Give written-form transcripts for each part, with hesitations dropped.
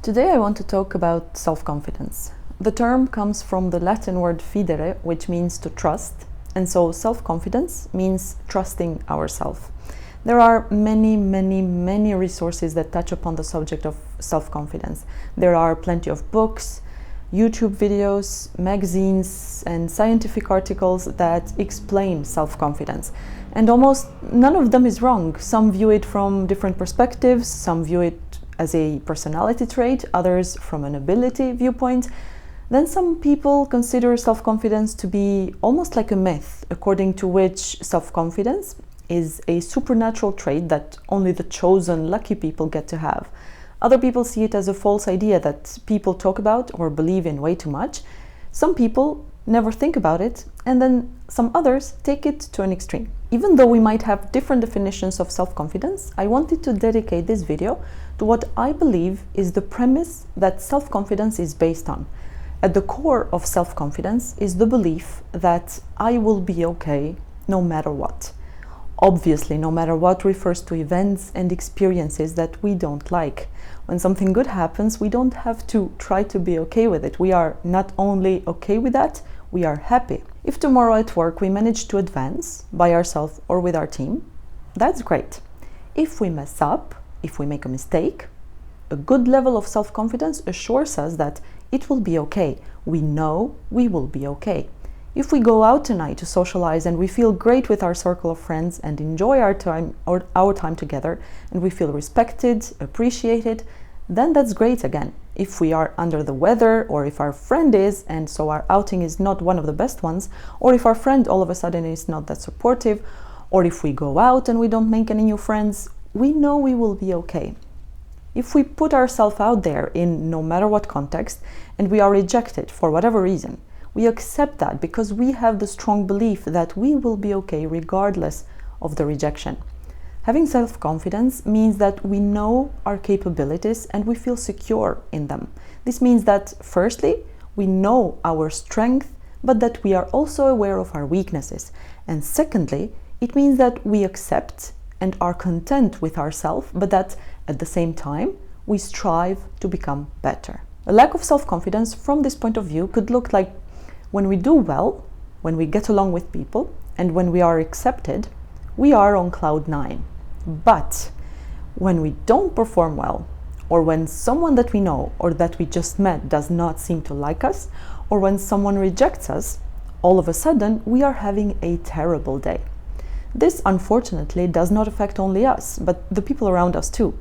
Today I want to talk about self-confidence. The term comes from the Latin word fidere, which means to trust, and so self-confidence means trusting ourselves. There are many resources that touch upon the subject of self-confidence. There are plenty of books, YouTube videos, magazines, and scientific articles that explain self-confidence. And almost none of them is wrong. Some view it from different perspectives, some view it as a personality trait, others from an ability viewpoint. Then some people consider self-confidence to be almost like a myth, according to which self-confidence is a supernatural trait that only the chosen lucky people get to have. Other people see it as a false idea that people talk about or believe in way too much. Some people never think about it, and then some others take it to an extreme. Even though we might have different definitions of self-confidence, I wanted to dedicate this video to what I believe is the premise that self-confidence is based on. At the core of self-confidence is the belief that I will be okay no matter what. Obviously, no matter what refers to events and experiences that we don't like. When something good happens, we don't have to try to be okay with it. We are not only okay with that, we are happy. If tomorrow at work we manage to advance by ourselves or with our team, that's great. If we mess up, if we make a mistake, a good level of self-confidence assures us that it will be okay. We know we will be okay. If we go out tonight to socialize and we feel great with our circle of friends and enjoy our time together, and we feel respected, appreciated, then that's great again. If we are under the weather, or if our friend is, and so our outing is not one of the best ones, or if our friend all of a sudden is not that supportive, or if we go out and we don't make any new friends, we know we will be okay. If we put ourselves out there in no matter what context, and we are rejected for whatever reason, we accept that because we have the strong belief that we will be okay regardless of the rejection. Having self-confidence means that we know our capabilities and we feel secure in them. This means that, firstly, we know our strength, but that we are also aware of our weaknesses. And secondly, it means that we accept and are content with ourselves, but that at the same time, we strive to become better. A lack of self-confidence from this point of view could look like when we do well, when we get along with people, and when we are accepted, we are on cloud 9. But when we don't perform well, or when someone that we know or that we just met does not seem to like us, or when someone rejects us, all of a sudden we are having a terrible day. This, unfortunately, does not affect only us, but the people around us too.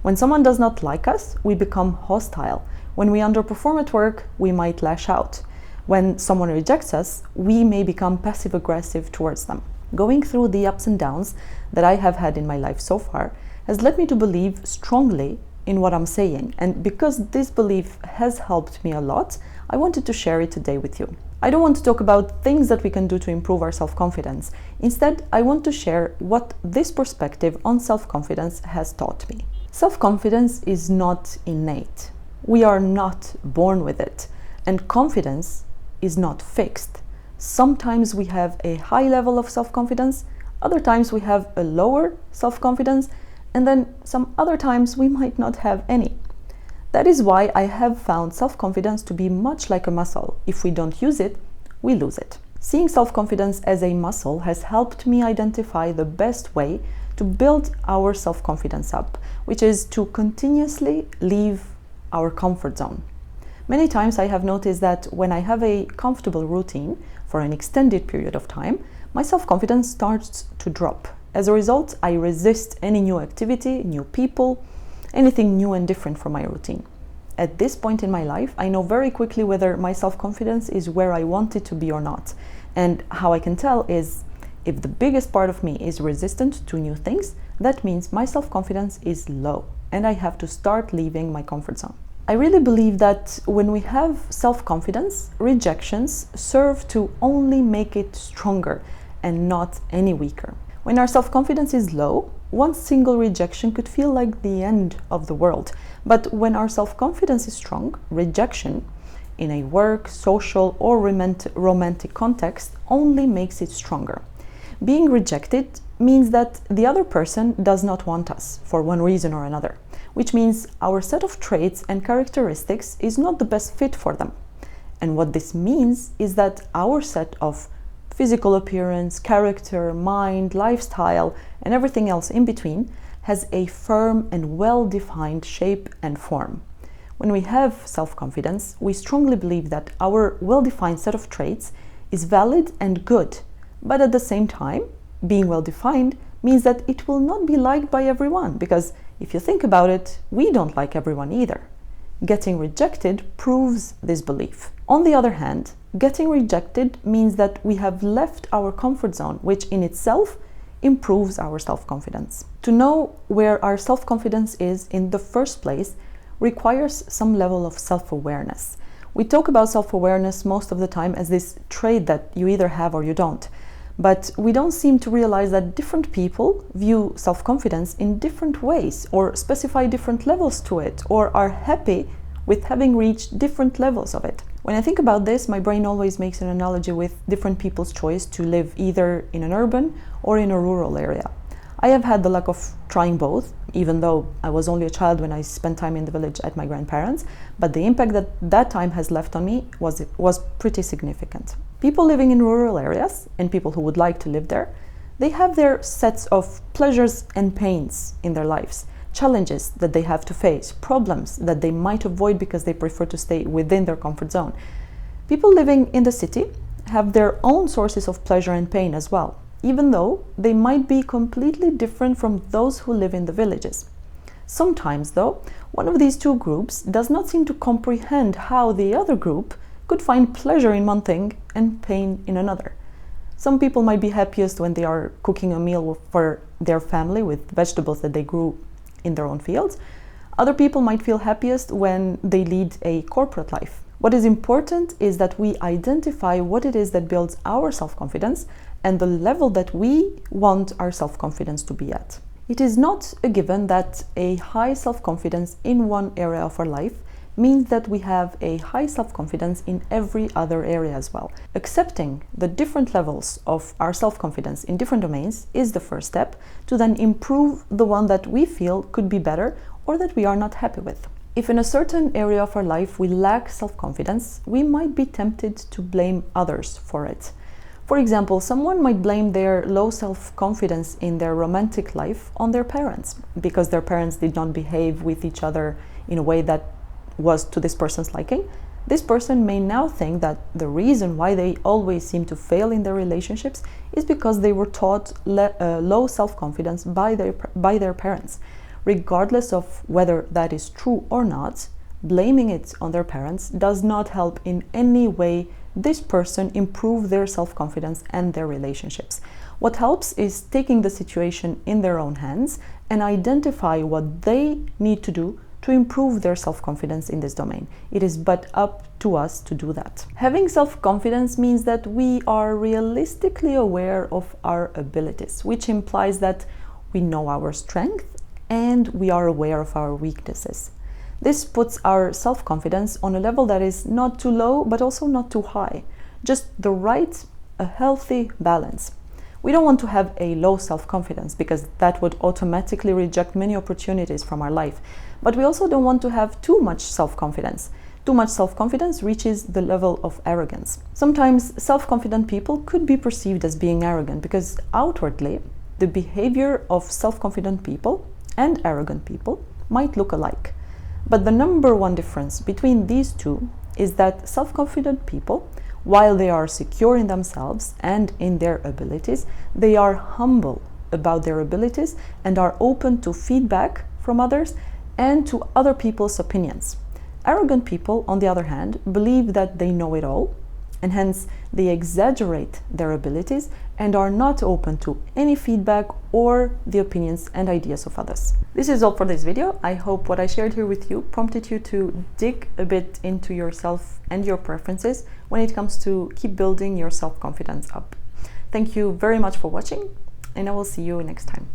When someone does not like us, we become hostile. When we underperform at work, we might lash out. When someone rejects us, we may become passive-aggressive towards them. Going through the ups and downs that I have had in my life so far has led me to believe strongly in what I'm saying. And because this belief has helped me a lot, I wanted to share it today with you. I don't want to talk about things that we can do to improve our self-confidence. Instead, I want to share what this perspective on self-confidence has taught me. Self-confidence is not innate. We are not born with it. And confidence is not fixed. Sometimes we have a high level of self-confidence, other times we have a lower self-confidence, and then some other times we might not have any. That is why I have found self-confidence to be much like a muscle. If we don't use it, we lose it. Seeing self-confidence as a muscle has helped me identify the best way to build our self-confidence up, which is to continuously leave our comfort zone. Many times I have noticed that when I have a comfortable routine for an extended period of time, my self-confidence starts to drop. As a result, I resist any new activity, new people, anything new and different from my routine. At this point in my life, I know very quickly whether my self-confidence is where I want it to be or not. And how I can tell is if the biggest part of me is resistant to new things, that means my self-confidence is low and I have to start leaving my comfort zone. I really believe that when we have self-confidence, rejections serve to only make it stronger and not any weaker. When our self-confidence is low, one single rejection could feel like the end of the world. But when our self-confidence is strong, rejection in a work, social, or romantic context only makes it stronger. Being rejected means that the other person does not want us for one reason or another. which means our set of traits and characteristics is not the best fit for them. And what this means is that our set of physical appearance, character, mind, lifestyle, and everything else in between has a firm and well-defined shape and form. When we have self-confidence, we strongly believe that our well-defined set of traits is valid and good, but at the same time, being well-defined means that it will not be liked by everyone, because if you think about it, we don't like everyone either. Getting rejected proves this belief. On the other hand, getting rejected means that we have left our comfort zone, which in itself improves our self-confidence. To know where our self-confidence is in the first place requires some level of self-awareness. We talk about self-awareness most of the time as this trait that you either have or you don't. But we don't seem to realize that different people view self-confidence in different ways, or specify different levels to it, or are happy with having reached different levels of it. When I think about this, my brain always makes an analogy with different people's choice to live either in an urban or in a rural area. I have had the luck of trying both, even though I was only a child when I spent time in the village at my grandparents', but the impact that that time has left on me was pretty significant. People living in rural areas, and people who would like to live there, they have their sets of pleasures and pains in their lives, challenges that they have to face, problems that they might avoid because they prefer to stay within their comfort zone. People living in the city have their own sources of pleasure and pain as well, even though they might be completely different from those who live in the villages. Sometimes, though, one of these two groups does not seem to comprehend how the other group could find pleasure in one thing and pain in another. Some people might be happiest when they are cooking a meal for their family with vegetables that they grew in their own fields. Other people might feel happiest when they lead a corporate life. What is important is that we identify what it is that builds our self-confidence and the level that we want our self-confidence to be at. It is not a given that a high self-confidence in one area of our life means that we have a high self-confidence in every other area as well. Accepting the different levels of our self-confidence in different domains is the first step to then improve the one that we feel could be better or that we are not happy with. If in a certain area of our life we lack self-confidence, we might be tempted to blame others for it. For example, someone might blame their low self-confidence in their romantic life on their parents, because their parents did not behave with each other in a way that was to this person's liking. This person may now think that the reason why they always seem to fail in their relationships is because they were taught low self-confidence by their parents. Regardless of whether that is true or not, blaming it on their parents does not help in any way this person improve their self-confidence and their relationships. What helps is taking the situation in their own hands and identify what they need to do to improve their self-confidence in this domain. It is but up to us to do that. Having self-confidence means that we are realistically aware of our abilities, which implies that we know our strength and we are aware of our weaknesses. This puts our self-confidence on a level that is not too low but also not too high, just the right, a healthy balance. We don't want to have a low self-confidence because that would automatically reject many opportunities from our life. But we also don't want to have too much self-confidence. Too much self-confidence reaches the level of arrogance. Sometimes self-confident people could be perceived as being arrogant because outwardly the behavior of self-confident people and arrogant people might look alike. But the number one difference between these two is that self-confident people, while they are secure in themselves and in their abilities, they are humble about their abilities and are open to feedback from others and to other people's opinions. Arrogant people, on the other hand, believe that they know it all, and hence they exaggerate their abilities and are not open to any feedback or the opinions and ideas of others. This is all for this video. I hope what I shared here with you prompted you to dig a bit into yourself and your preferences when it comes to keep building your self-confidence up. Thank you very much for watching, and I will see you next time.